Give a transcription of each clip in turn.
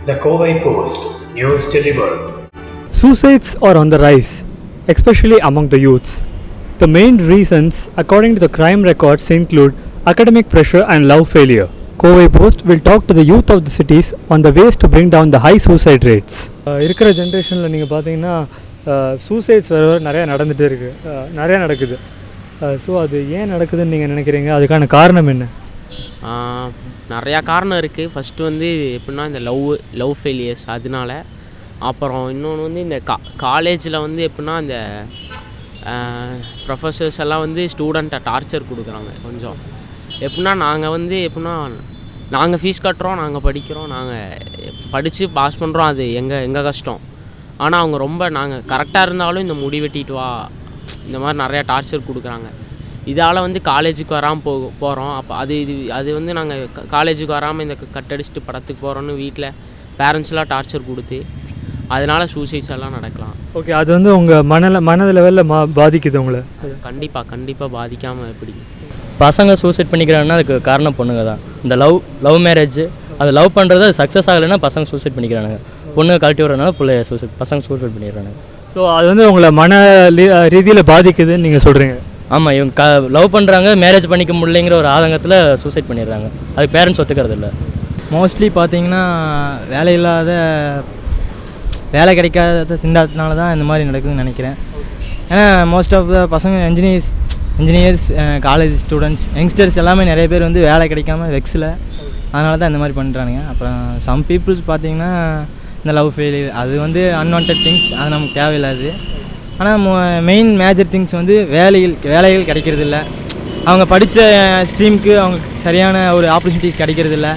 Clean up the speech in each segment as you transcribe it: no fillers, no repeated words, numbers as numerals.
The Kovai Post, news delivered. Suicides are on the rise, especially among the youths. The main reasons, according to the crime records, include academic pressure and love failure. Kovai Post will talk to the youth of the cities on the ways to bring down the high suicide rates. இருக்கிற ஜென்ரேஷனில் நீங்கள் பார்த்தீங்கன்னா suicides நிறையா நடக்குது. So அது ஏன் நடக்குதுன்னு நீங்கள் நினைக்கிறீங்க? அதுக்கான காரணம் என்ன? நிறையா காரணம் இருக்குது. ஃபஸ்ட்டு வந்து எப்படின்னா இந்த லவ் ஃபெயிலியர்ஸ் அதனால. அப்புறம் இன்னொன்று வந்து இந்த காலேஜில் வந்து எப்படின்னா இந்த ப்ரொஃபஸர்ஸ் எல்லாம் வந்து ஸ்டூடெண்ட்டை டார்ச்சர் கொடுக்குறாங்க. கொஞ்சம் எப்படின்னா நாங்கள் ஃபீஸ் கட்டுறோம், நாங்கள் படிக்கிறோம், நாங்கள் படித்து பாஸ் பண்ணுறோம், அது எங்கள் கஷ்டம். ஆனால் அவங்க ரொம்ப நாங்கள் கரெக்டாக இருந்தாலும் இந்த முடி வெட்டிட்டு வா இந்த மாதிரி நிறையா டார்ச்சர் கொடுக்குறாங்க. இதால் வந்து காலேஜுக்கு வராமல் போகிறோம். அப்போ அது வந்து நாங்கள் காலேஜுக்கு வராமல் இந்த கட்டடிச்சுட்டு படத்துக்கு போகிறோன்னு வீட்டில் பேரண்ட்ஸ்லாம் டார்ச்சர் கொடுத்து அதனால் சூசைட்ஸ் எல்லாம் நடக்கலாம். ஓகே, அது வந்து உங்கள் மனது லெவலில் பாதிக்குது உங்களை? கண்டிப்பாக பாதிக்காமல் எப்படி பசங்க சூசைட் பண்ணிக்கிறாங்கன்னா அதுக்கு காரணம் பொண்ணுங்க தான். இந்த லவ் மேரேஜ் அது லவ் பண்ணுறது அது ஆகலைன்னா பசங்க சூசைட் பண்ணிக்கிறானுங்க. பொண்ணுங்க கழட்டி விட்றதுனால பசங்க சூசைட் பண்ணிடுறாங்க. ஸோ அது வந்து உங்களை மன ரீதியில் பாதிக்குதுன்னு நீங்கள் சொல்கிறீங்க? ஆமாம், இவங்க லவ் பண்ணுறாங்க, மேரேஜ் பண்ணிக்க முடியலைங்கிற ஒரு ஆதங்கத்தில் சூசைட் பண்ணிடுறாங்க. அதுக்கு பேரண்ட்ஸ் ஒத்துக்கிறது இல்லை. மோஸ்ட்லி பார்த்தீங்கன்னா வேலை கிடைக்காத திண்டாட்டத்தினால தான் இந்த மாதிரி நடக்குதுன்னு நினைக்கிறேன். ஏன்னா மோஸ்ட் ஆஃப் த பசங்க இன்ஜினியர்ஸ் காலேஜ் ஸ்டூடெண்ட்ஸ் யங்ஸ்டர்ஸ் எல்லாமே நிறைய பேர் வந்து வேலை கிடைக்காம வெக்ஸில், அதனால தான் இந்த மாதிரி பண்ணுறானுங்க. அப்புறம் சம் பீப்புள்ஸ் பார்த்தீங்கன்னா இந்த லவ் ஃபெயிலியர் அது வந்து அன்வான்ட் திங்ஸ், அது நமக்கு தேவையில்லாது. ஆனால் மெயின் மேஜர் திங்ஸ் வந்து வேலைகள் கிடைக்கிறதில்ல. அவங்க படித்த ஸ்ட்ரீமுக்கு அவங்களுக்கு சரியான ஒரு ஆப்பர்ச்சுனிட்டிஸ் கிடைக்கிறதில்ல.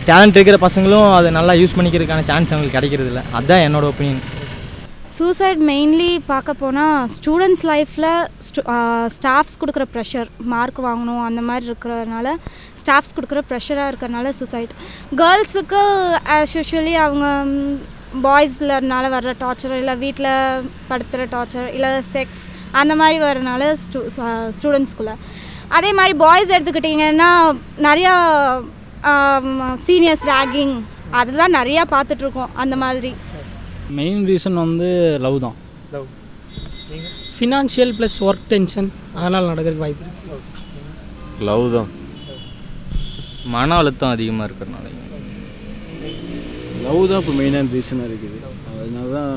டேலண்ட் இருக்கிற பசங்களும் அதை நல்லா யூஸ் பண்ணிக்கிறதுக்கான சான்ஸ் அவங்களுக்கு கிடைக்கிறதில்ல. அதுதான் என்னோடய ஒப்பீனியன். சூசைட் மெயின்லி பார்க்க போனால் ஸ்டூடெண்ட்ஸ் லைஃப்பில் ஸ்டாஃப்ஸ் கொடுக்குற ப்ரெஷர், மார்க் வாங்கணும் அந்த மாதிரி இருக்கிறதுனால ஸ்டாஃப்ஸ் கொடுக்குற ப்ரெஷராக இருக்கிறதுனால சூசைட். கேர்ள்ஸுக்கு ஆஸ் யூஷுவலி அவங்க பாய்ஸ்லனால வர்ற டார்ச்சர், இல்லை வீட்டில் படுத்துகிற டார்ச்சர், இல்லை செக்ஸ் அந்த மாதிரி வர்றதுனால ஸ்டூடெண்ட்ஸ்குள்ளே. அதே மாதிரி பாய்ஸ் எடுத்துக்கிட்டிங்கன்னா நிறையா சீனியர்ஸ் ரேகிங் அதுதான் நிறையா பார்த்துட்ருக்கோம். அந்த மாதிரி மெயின் ரீசன் வந்து லவ் தான். ஃபினான்ஷியல் ப்ளஸ் ஒர்க் டென்ஷன் அதனால் நடக்கிறதுக்கு வாய்ப்பு இருக்குது. லவ் தான். மன அழுத்தம் அதிகமாக இருக்கிறனால லவ் தான் இப்போ மெயினான ரீசனாக இருக்குது. அதனால தான்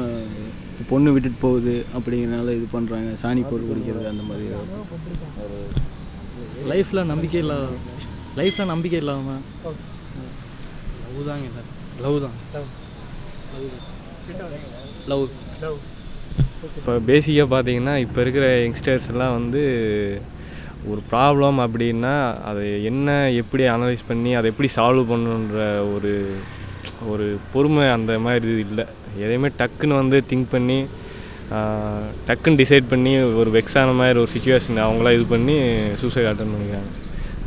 பொண்ணு விட்டுட்டு போகுது அப்படிங்கிறனால இது பண்ணுறாங்க. சாணி போட்டு குடிக்கிறது அந்த மாதிரி. லைஃப்பில் நம்பிக்கை இல்லாமல் லவ் தாங்க. லவ் தான். லவ் இப்போ பேசிக்காக பார்த்தீங்கன்னா இப்போ இருக்கிற யங்ஸ்டர்ஸ் எல்லாம் வந்து ஒரு ப்ராப்ளம் அப்படின்னா அதை என்ன எப்படி அனலைஸ் பண்ணி அதை எப்படி சால்வ் பண்ணணுன்ற ஒரு பொறுமை அந்த மாதிரி இல்லை. எதையுமே டக்குன்னு வந்து திங்க் பண்ணி டக்குன்னு டிசைட் பண்ணி ஒரு வெக்ஸான மாதிரி ஒரு சுச்சுவேஷன் அவங்களாம் இது பண்ணி சூசைட் அட்டன் பண்ணிக்கிறாங்க.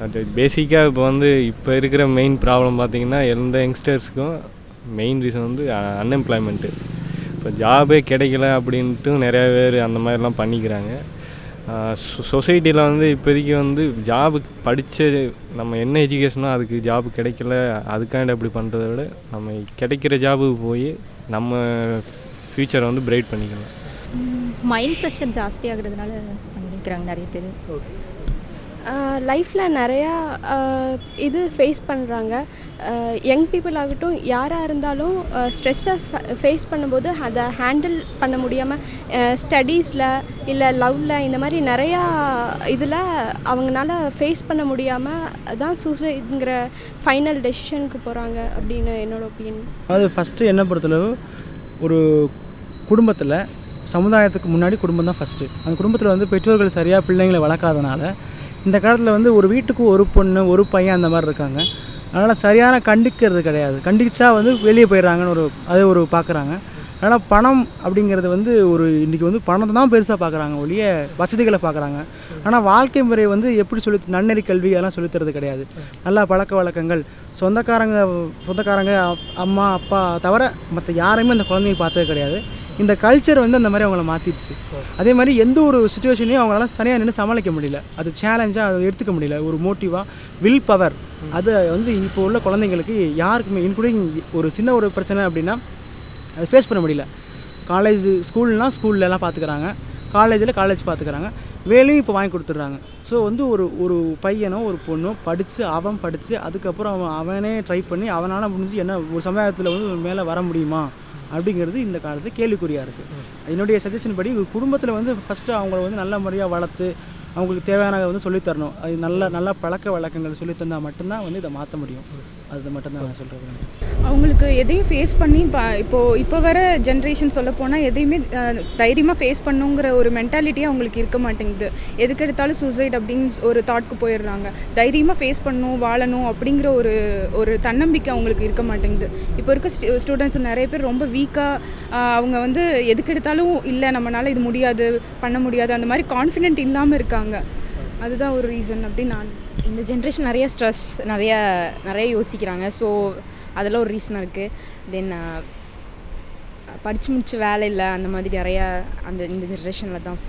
அது பேசிக்காக இப்போ இருக்கிற மெயின் ப்ராப்ளம் பார்த்திங்கன்னா எந்த யங்ஸ்டர்ஸுக்கும் மெயின் ரீசன் வந்து அன்எம்ப்ளாய்மெண்ட்டு. இப்போ ஜாபே கிடைக்கல அப்படின்ட்டு நிறையா பேர் அந்த மாதிரிலாம் பண்ணிக்கிறாங்க. சொசைட்டியில் வந்து இப்போதைக்கு வந்து ஜாபுக்கு படித்த நம்ம என்ன எஜுகேஷனோ அதுக்கு ஜாபு கிடைக்கல, அதுக்காண்டி அப்படி பண்ணுறத விட நம்ம கிடைக்கிற ஜாபுக்கு போய் நம்ம ஃப்யூச்சரை வந்து பிரைட் பண்ணிக்கலாம். மைண்ட் ப்ரெஷர் ஜாஸ்தி ஆகுறதுனால பண்ணிக்கிறாங்க நிறைய பேர். லைஃப்பில் நிறையா இது ஃபேஸ் பண்ணுறாங்க. யங் பீப்புள் ஆகட்டும், யாராக இருந்தாலும் ஸ்ட்ரெஸ்ஸை ஃபேஸ் பண்ணும்போது அதை ஹேண்டில் பண்ண முடியாமல் ஸ்டடீஸில் இல்லை லவ்வில் இந்த மாதிரி நிறையா இதில் அவங்களால ஃபேஸ் பண்ண முடியாமல் தான் சூசைடுங்கிற ஃபைனல் டெசிஷனுக்கு போகிறாங்க அப்படின்னு என்னோடய ஒப்பீனியன். அது ஃபஸ்ட்டு என்ன பொறுத்தளவு ஒரு குடும்பத்தில் சமுதாயத்துக்கு முன்னாடி குடும்பம் தான் ஃபஸ்ட்டு. அந்த குடும்பத்தில் வந்து பெற்றோர்கள் சரியாக பிள்ளைங்களை வளர்க்காதனால இந்த காலத்தில் வந்து ஒரு வீட்டுக்கு ஒரு பொண்ணு ஒரு பையன் அந்த மாதிரி இருக்காங்க. அதனால் சரியான கண்டிக்கிறது கிடையாது. கண்டிச்சா வந்து வெளியே போயிடுறாங்கன்னு ஒரு பார்க்குறாங்க. அதனால் பணம் அப்படிங்கிறது வந்து இன்றைக்கி வந்து பணத்தை தான் பெருசாக பார்க்குறாங்க ஒழிய வசதிகளை பார்க்குறாங்க. ஆனால் வாழ்க்கை முறை வந்து எப்படி நன்னெறி கல்வி அதெல்லாம் சொல்லித்தரது கிடையாது. நல்லா பழக்க வழக்கங்கள், சொந்தக்காரங்க அம்மா அப்பா தவிர மற்ற யாரையுமே அந்த குழந்தைங்க பார்த்தது கிடையாது. இந்த கல்ச்சர் வந்து அந்த மாதிரி அவங்கள மாற்றிடுச்சு. அதே மாதிரி எந்த ஒரு சுச்சுவேஷனையும் அவங்களால தனியாக நின்று சமாளிக்க முடியல. அது சேலஞ்சாக அதை எடுத்துக்க முடியல. ஒரு மோட்டிவாக வில் பவர் அது வந்து இப்போ உள்ள குழந்தைங்களுக்கு யாருக்குமே இன்க்ளூடிங் ஒரு சின்ன ஒரு பிரச்சனை அப்படின்னா அது ஃபேஸ் பண்ண முடியல. ஸ்கூல்னால் ஸ்கூல்லலாம் பார்த்துக்கிறாங்க, காலேஜ் பார்த்துக்கிறாங்க, வேலையும் இப்போ வாங்கி கொடுத்துட்றாங்க. ஸோ வந்து ஒரு பையனோ ஒரு பொண்ணோ படித்து அதுக்கப்புறம் அவனே ட்ரை பண்ணி அவனால் முடிஞ்சு என்ன ஒரு சமுதாயத்தில் வந்து மேலே வர முடியுமா அப்படிங்கிறது இந்த காலத்தில் கேள்விக்குறியாக இருக்குது. என்னுடைய சஜஷன் படி குடும்பத்தில் வந்து ஃபஸ்ட்டு அவங்கள வந்து நல்ல முறையாக வளர்த்து அவங்களுக்கு தேவையானதை வந்து சொல்லித்தரணும். அது நல்ல பழக்க வழக்கங்கள் சொல்லித்தந்தால் மட்டும்தான் வந்து இதை மாற்ற முடியும். அது மட்டும்தான் நான் சொல்கிறேன். அவங்களுக்கு எதையும் ஃபேஸ் பண்ணி இப்போ வர ஜென்ரேஷன் சொல்லப்போனால் எதையுமே தைரியமாக ஃபேஸ் பண்ணுங்கிற ஒரு மென்டாலிட்டியே அவங்களுக்கு இருக்க மாட்டேங்குது. எதுக்கு எடுத்தாலும் சூசைட் அப்படின்னு ஒரு தாட்க்கு போயிடுறாங்க. தைரியமாக ஃபேஸ் பண்ணணும், வாழணும் அப்படிங்கிற ஒரு தன்னம்பிக்கை அவங்களுக்கு இருக்க மாட்டேங்குது. இப்போ இருக்க ஸ்டூடெண்ட்ஸ் நிறைய பேர் ரொம்ப வீக்காக அவங்க வந்து எதுக்கு எடுத்தாலும் இல்லை நம்மளால் இது முடியாது பண்ண முடியாது அந்த மாதிரி கான்ஃபிடென்ட் இல்லாமல் இருக்காங்க. அதுதான் ஒரு ரீசன் அப்படின்னு நான் இந்த ஜென்ரேஷன் நிறைய ஸ்ட்ரெஸ் நிறைய யோசிக்கிறாங்க. ஸோ அதெல்லாம் ஒரு ரீசனாக இருக்குது. தென் படித்து முடிச்சு வேலை இல்லை அந்த மாதிரி நிறையா இந்த ஜென்ரேஷனில் தான்.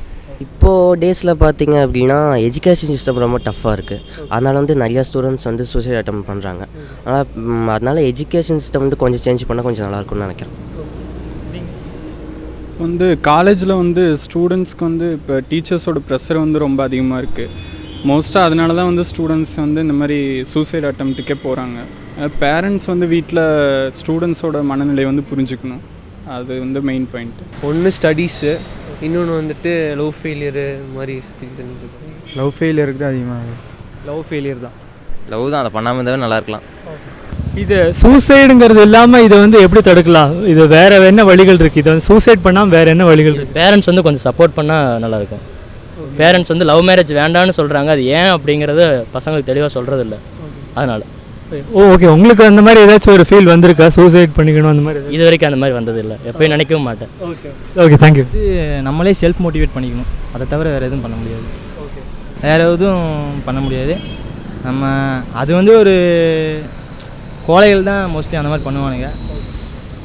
இப்போது டேஸில் பார்த்தீங்க அப்படின்னா எஜுகேஷன் சிஸ்டம் ரொம்ப டஃப்பாக இருக்குது. அதனால் வந்து நிறையா ஸ்டூடெண்ட்ஸ் வந்து சூசைட் அட்டம் பண்ணுறாங்க. அதனால் எஜுகேஷன் சிஸ்டம் வந்து கொஞ்சம் சேஞ்ச் பண்ணால் கொஞ்சம் நல்லாயிருக்கும்னு நினைக்கிறேன். வந்து காலேஜில் வந்து ஸ்டூடெண்ட்ஸ்க்கு வந்து இப்போ டீச்சர்ஸோட ப்ரெஷர் வந்து ரொம்ப அதிகமாக இருக்குது. மோஸ்ட்டாக அதனால தான் வந்து ஸ்டூடெண்ட்ஸ் வந்து இந்த மாதிரி சூசைட் அட்டம்ப்ட்டுக்கே போகிறாங்க. பேரண்ட்ஸ் வந்து வீட்டில் ஸ்டூடெண்ட்ஸோட மனநிலை வந்து புரிஞ்சுக்கணும். அது வந்து மெயின் பாயிண்ட். ஒன்று ஸ்டடீஸு, இன்னொன்று வந்துட்டு லவ் ஃபெயிலியரு மாதிரி லவ் ஃபெயிலியருக்கு தான் அதிகமாக லவ் ஃபெயிலியர் தான். லவ் தான், அதை பண்ணாமல் இருந்தாவே நல்லா இருக்கலாம். இது சூசைடுங்கிறது இல்லாமல் இதை வந்து எப்படி தடுக்கலாம்? இது வேறு என்ன வழிகள் இருக்குது? இதை வந்து சூசைட் பண்ணாமல் வேறு என்ன வழிகள் இருக்குது? பேரண்ட்ஸ் வந்து கொஞ்சம் சப்போர்ட் பண்ணால் நல்லாயிருக்கும். பேரண்ட்ஸ் வந்து லவ் மேரேஜ் வேண்டான்னு சொல்கிறாங்க. அது ஏன் அப்படிங்கிறது பசங்களுக்கு தெளிவாக சொல்கிறது இல்லை. அதனால் ஓகே, உங்களுக்கு அந்த மாதிரி ஏதாச்சும் ஒரு ஃபீல் வந்திருக்கா? சூசைட் பண்ணிக்கணும் அந்த மாதிரி? இது வரைக்கும் அந்த மாதிரி வந்ததில்லை, எப்பயும் நினைக்கவும் மாட்டேன். Okay, thank you. நம்மளே செல்ஃப் மோட்டிவேட் பண்ணிக்கணும். அதை தவிர வேறு எதுவும் பண்ண முடியாது. வேறு எதுவும் பண்ண முடியாது. நம்ம அது வந்து ஒரு கோழைகள் தான் மோஸ்ட்லி அந்த மாதிரி பண்ணுவானுங்க.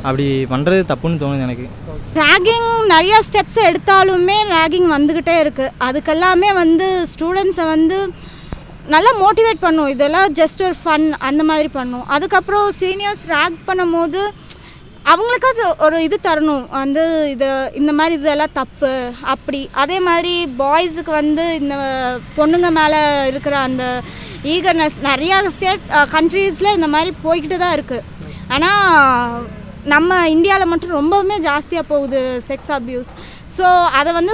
அப்படி பண்ணுறது தப்புன்னு தோணுது எனக்கு. ரேகிங் நிறையா ஸ்டெப்ஸ் எடுத்தாலுமே ரேகிங் வந்துக்கிட்டே இருக்குது. அதுக்கெல்லாமே வந்து ஸ்டூடெண்ட்ஸை வந்து நல்லா மோட்டிவேட் பண்ணும். இதெல்லாம் ஜஸ்ட் ஒரு ஃபன் அந்த மாதிரி பண்ணும். அதுக்கப்புறம் சீனியர்ஸ் ரேக் பண்ணும் போது அவங்களுக்கு அது ஒரு இது தரணும், வந்து இந்த மாதிரி இதெல்லாம் தப்பு அப்படி. அதே மாதிரி பாய்ஸுக்கு வந்து இந்த பொண்ணுங்க மேலே இருக்கிற அந்த ஈகர்னஸ் நிறையா கண்ட்ரீஸில் இந்த மாதிரி போய்கிட்டு தான் இருக்குது. ஆனால் நம்ம இந்தியாவில் மட்டும் ரொம்பவுமே ஜாஸ்தியாக போகுது செக்ஸ் அப்யூஸ். ஸோ அதை வந்து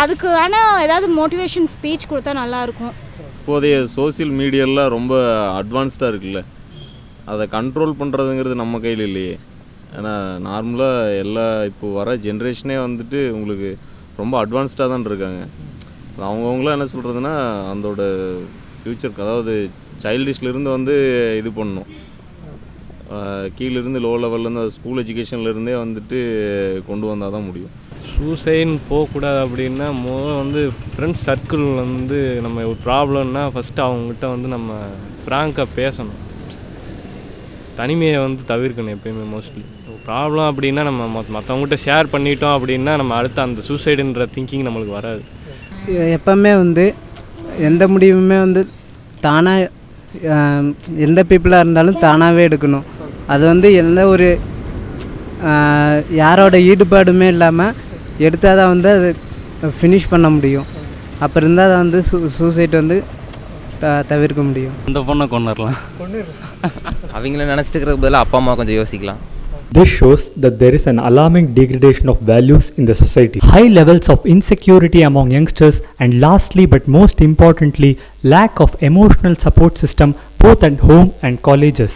அதுக்கான ஏதாவது மோட்டிவேஷன் ஸ்பீச் கொடுத்தா நல்லாயிருக்கும். இப்போதைய சோசியல் மீடியாலாம் ரொம்ப அட்வான்ஸ்டாக இருக்குல்ல, அதை கண்ட்ரோல் பண்ணுறதுங்கிறது நம்ம கையில் இல்லையே. ஏன்னா நார்மலாக இப்போ வர ஜென்ரேஷனே வந்துட்டு உங்களுக்கு ரொம்ப அட்வான்ஸ்டாக தான் இருக்காங்க. அவங்கவுங்களாம் என்ன சொல்கிறதுனா அதோட ஃப்யூச்சருக்கு, அதாவது சைல்டிஷ்லேருந்து வந்து இது பண்ணணும், கீழேருந்து லோ லெவல்லேருந்து ஸ்கூல் எஜுகேஷன்லேருந்தே வந்துட்டு கொண்டு வந்தால் தான் முடியும். சூசைன்னு போகக்கூடாது அப்படின்னா வந்து ஃப்ரெண்ட்ஸ் சர்க்கிள் வந்து நம்ம ஒரு ப்ராப்ளம்னா ஃபஸ்ட்டு அவங்ககிட்ட வந்து நம்ம ஃப்ராங்காக பேசணும். தனிமையை வந்து தவிர்க்கணும் எப்பயுமே. மோஸ்ட்லி ப்ராப்ளம் அப்படின்னா நம்ம மற்றவங்ககிட்ட ஷேர் பண்ணிட்டோம் அப்படின்னா நம்ம அடுத்து அந்த சூசைடுன்ற திங்கிங் நம்மளுக்கு வராது. எப்போவுமே வந்து எந்த முடிவுமே வந்து தானாக எந்த பீப்புளாக இருந்தாலும் தானாகவே எடுக்கணும். அது வந்து எந்த ஒரு யாரோட ஈடுபாடுமே இல்லாமல் எடுத்தால் தான் வந்து அது ஃபினிஷ் பண்ண முடியும். அப்போ இருந்தால் தான் வந்து சூசைட் வந்து தவிர்க்க முடியும். இந்த பொண்ணை கொண்டுடலாம். அவங்கள நினச்சிட்டு இருக்கிறதுக்கு பதிலாக அப்பா அம்மா கொஞ்சம் யோசிக்கலாம். This shows that there is an alarming degradation of values in the society. High levels of insecurity among youngsters, and lastly but most importantly, lack of emotional support system both at home and colleges.